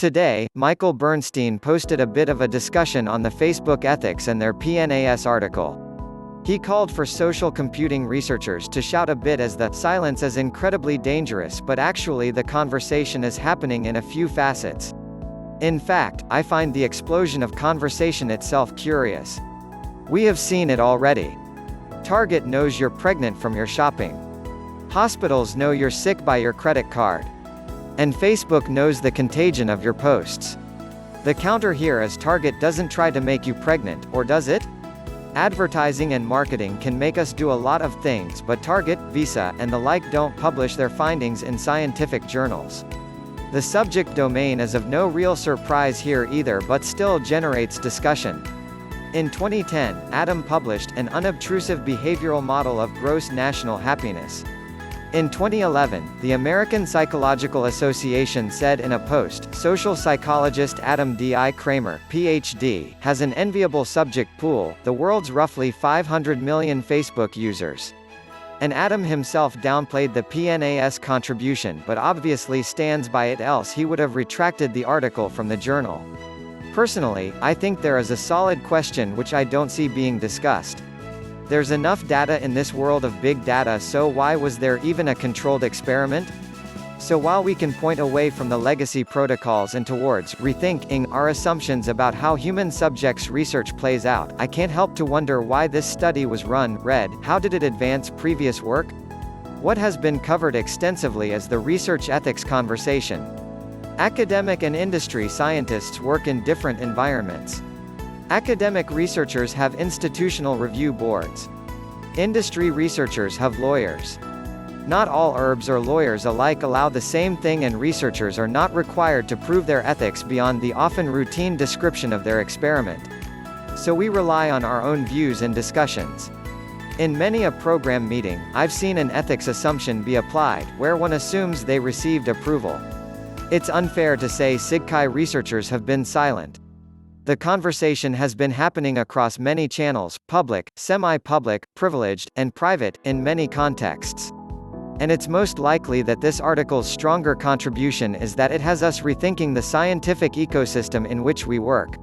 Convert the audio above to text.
Today, Michael Bernstein posted a bit of a discussion on the Facebook ethics and their PNAS article. He called for social computing researchers to shout a bit as the silence is incredibly dangerous, but actually the conversation is happening in a few facets. In fact, I find the explosion of conversation itself curious. We have seen it already. Target knows you're pregnant from your shopping. Hospitals know you're sick by your credit card. And Facebook knows the contagion of your posts. The counter here is Target doesn't try to make you pregnant, or does it? Advertising and marketing can make us do a lot of things, but Target, Visa, and the like don't publish their findings in scientific journals. The subject domain is of no real surprise here either, but still generates discussion. In 2010, Adam published an unobtrusive behavioral model of gross national happiness. In 2011, the American Psychological Association said in a post, social psychologist Adam D.I. Kramer, Ph.D., has an enviable subject pool, the world's roughly 500 million Facebook users. And Adam himself downplayed the PNAS contribution but obviously stands by it, else he would have retracted the article from the journal. Personally, I think there is a solid question which I don't see being discussed. There's enough data in this world of big data, so why was there even a controlled experiment? So while we can point away from the legacy protocols and towards rethinking our assumptions about how human subjects research plays out, I can't help to wonder why this study was run. Read, how did it advance previous work? What has been covered extensively is the research ethics conversation. Academic and industry scientists work in different environments. Academic researchers have institutional review boards. Industry researchers have lawyers. Not all ERBs or lawyers alike allow the same thing, and researchers are not required to prove their ethics beyond the often routine description of their experiment. So we rely on our own views and discussions. In many a program meeting, I've seen an ethics assumption be applied, where one assumes they received approval. It's unfair to say SIGCHI researchers have been silent. The conversation has been happening across many channels, public, semi-public, privileged, and private, in many contexts. And it's most likely that this article's stronger contribution is that it has us rethinking the scientific ecosystem in which we work.